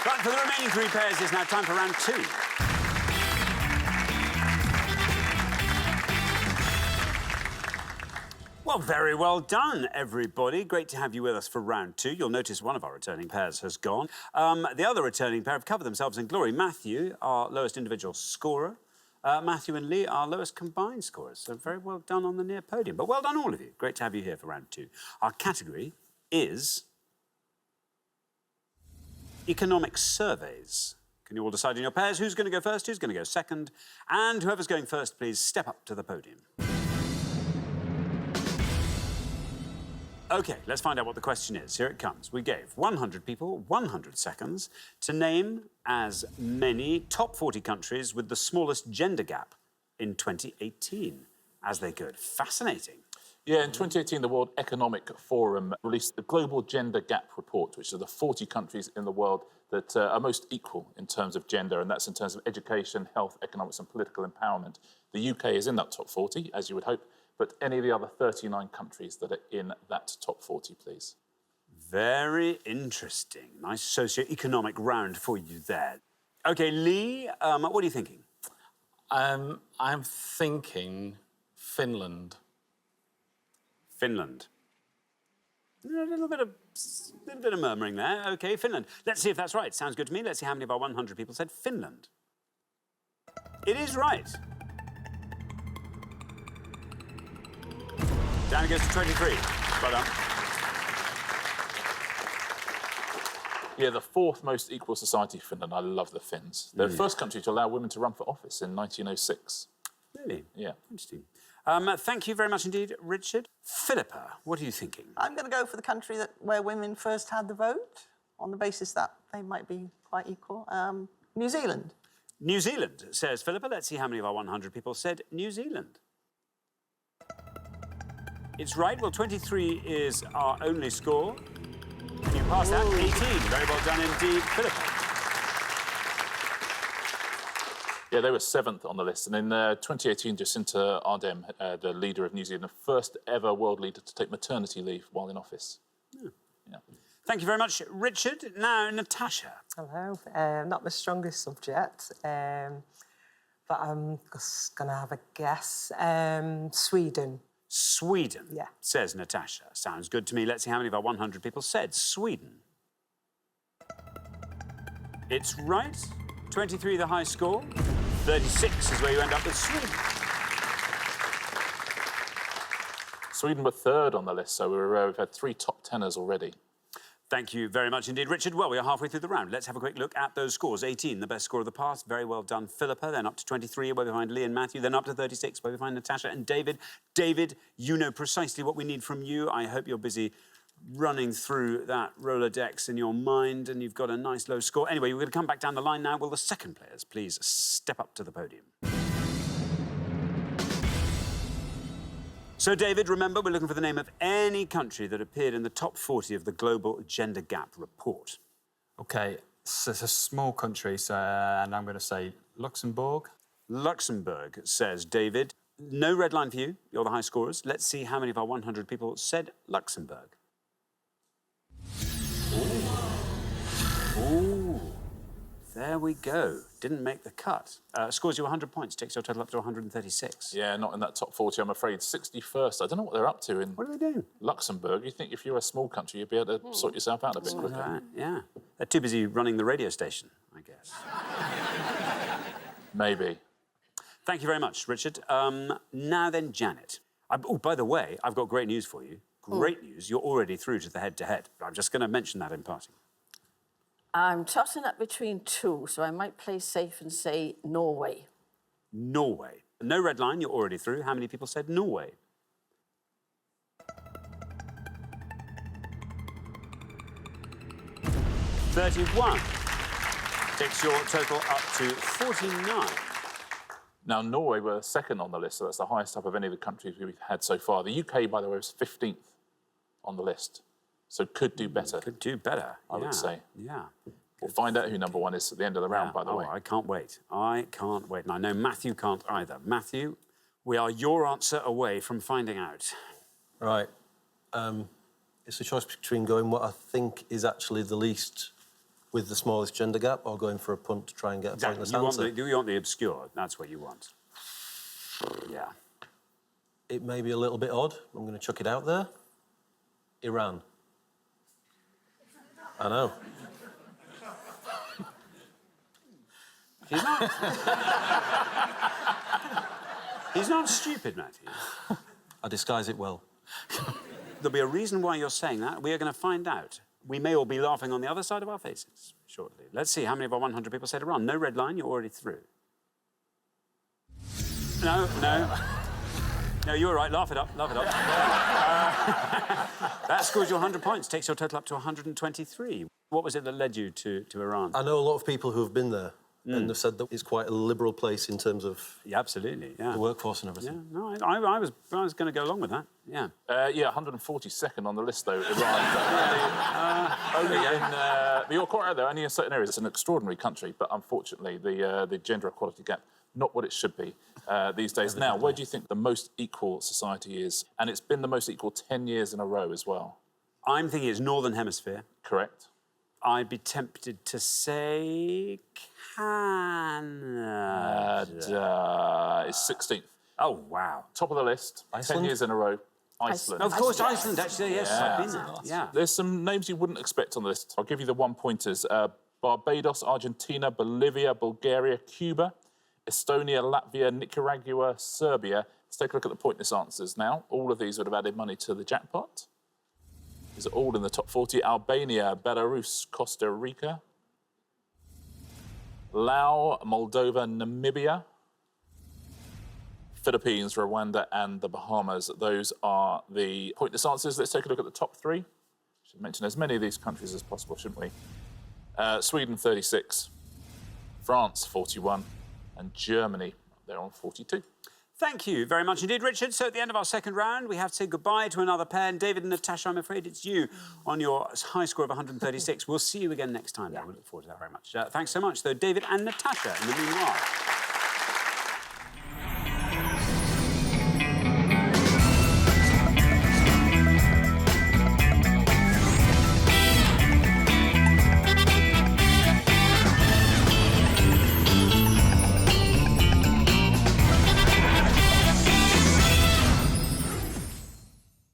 Right, for the remaining three pairs, it's now time for round two. Well, very well done, everybody. Great to have you with us for round two. You'll notice one of our returning pairs has gone. The other returning pair have covered themselves in glory. Matthew, our lowest individual scorer. Matthew and Lee, our lowest combined scorers. So very well done on the near podium. But well done, all of you. Great to have you here for round two. Our category is economic surveys. Can you all decide in your pairs who's going to go first, who's going to go second? And whoever's going first, please step up to the podium. OK, let's find out what the question is. Here it comes. We gave 100 people 100 seconds to name as many top 40 countries with the smallest gender gap in 2018 as they could. Fascinating. Yeah, in 2018, the World Economic Forum released the Global Gender Gap Report, which are the 40 countries in the world that are most equal in terms of gender, and that's in terms of education, health, economics and political empowerment. The UK is in that top 40, as you would hope, but any of the other 39 countries that are in that top 40, please. Very interesting. Nice socio-economic round for you there. OK, Lee, what are you thinking? I'm thinking Finland. Finland. A little bit of murmuring there. OK, Finland. Let's see if that's right. Sounds good to me. Let's see how many of our 100 people said Finland. It is right. Down it goes to 23. Well done. Yeah, the fourth most equal society, Finland. I love the Finns. They're the first country to allow women to run for office in 1906. Really? Yeah. Interesting. Thank you very much indeed, Richard. Philippa, what are you thinking? I'm going to go for the country where women first had the vote, on the basis that they might be quite equal. New Zealand. New Zealand, says Philippa. Let's see how many of our 100 people said New Zealand. It's right. Well, 23 is our only score. And you passed that. 18. Very well done indeed, Philippa. Yeah, they were seventh on the list. And in 2018, Jacinta Ardern, the leader of New Zealand, the first ever world leader to take maternity leave while in office. Yeah. Thank you very much, Richard. Now, Natasha. Hello. Not my strongest subject, but I'm just going to have a guess. Sweden. Sweden, yeah, says Natasha. Sounds good to me. Let's see how many of our 100 people said Sweden. It's right. 23, the high score. 36 is where you end up with Sweden. Sweden were third on the list, so we've had 3 top tenors already. Thank you very much indeed, Richard. Well, we are halfway through the round. Let's have a quick look at those scores. 18, the best score of the past. Very well done, Philippa. Then up to 23, where we find Lee and Matthew. Then up to 36, where we find Natasha and David. David, you know precisely what we need from you. I hope you're busy running through that Rolodex in your mind and you've got a nice low score. Anyway, we're going to come back down the line now. Will the second players please step up to the podium? So, David, remember, we're looking for the name of any country that appeared in the top 40 of the Global Gender Gap Report. OK, it's a small country, so, and I'm going to say Luxembourg. Luxembourg, says David. No red line for you. You're the high scorers. Let's see how many of our 100 people said Luxembourg. Ooh. There we go. Didn't make the cut. Scores you 100 points, takes your total up to 136. Yeah, not in that top 40, I'm afraid. 61st. I don't know what they're up to in What do they do? Luxembourg. You think if you're a small country, you'd be able to sort yourself out a bit quicker. Right, yeah. They're too busy running the radio station, I guess. Maybe. Thank you very much, Richard. Now then, Janet. Oh, by the way, I've got great news for you. Great news. You're already through to the head-to-head. I'm just going to mention that in passing. I'm tossing up between 2, so I might play safe and say Norway. Norway. No red line, you're already through. How many people said Norway? (31) takes your total up to 49. Now, Norway were second on the list, so that's the highest up of any of the countries we've had so far. The UK, by the way, was 15th on the list, so could do better. Could do better, I would say. Yeah. We'll find out who number 1 is at the end of the round, by the way. I can't wait. I can't wait. And I know Matthew can't either. Matthew, we are your answer away from finding out. Right. It's a choice between going what I think is actually the least with the smallest gender gap, or going for a punt to try and get a Exactly. pointless You answer? want the obscure. That's what you want. Yeah. It may be a little bit odd. I'm going to chuck it out there. Iran. I know. He's not. He's not stupid, Matthew. I disguise it well. There'll be a reason why you're saying that. We are going to find out. We may all be laughing on the other side of our faces shortly. Let's see how many of our 100 people said Iran. No red line, you're already through. No. No, you're right. Laugh it up. That scores you 100 points, takes your total up to 123. What was it that led you to Iran? I know a lot of people who have been there and have said that it's quite a liberal place in terms of Yeah, absolutely, yeah. the workforce and Yeah, everything. no, I was going to go along with that, yeah. Yeah, 142nd on the list, though, Iran. Only in... you're quite right, though, only in certain areas. It's an extraordinary country, but unfortunately, the gender equality gap, not what it should be these days. Now, where do you think the most equal society is? And it's been the most equal 10 years in a row as well. I'm thinking it's Northern Hemisphere. Correct? I'd be tempted to say Canada. It's 16th. Oh, wow. Top of the list, 10 Iceland? years in a row. Iceland. Of course, Iceland, actually, yes, I've been there. Yeah. There's some names you wouldn't expect on the list. I'll give you the one-pointers. Barbados, Argentina, Bolivia, Bulgaria, Cuba, Estonia, Latvia, Nicaragua, Serbia. Let's take a look at the pointless answers now. All of these would have added money to the jackpot. These are all in the top 40. Albania, Belarus, Costa Rica, Laos, Moldova, Namibia, Philippines, Rwanda, and the Bahamas. Those are the pointless answers. Let's take a look at the top three. Should mention as many of these countries as possible, shouldn't we? Sweden, 36, France, 41, and Germany, they're on 42. Thank you very much indeed, Richard. So at the end of our second round, we have to say goodbye to another pair. And David and Natasha, I'm afraid it's you on your high score of 136. We'll see you again next time. Yeah. We look forward to that very much. Thanks so much, though, David and Natasha, in the meanwhile.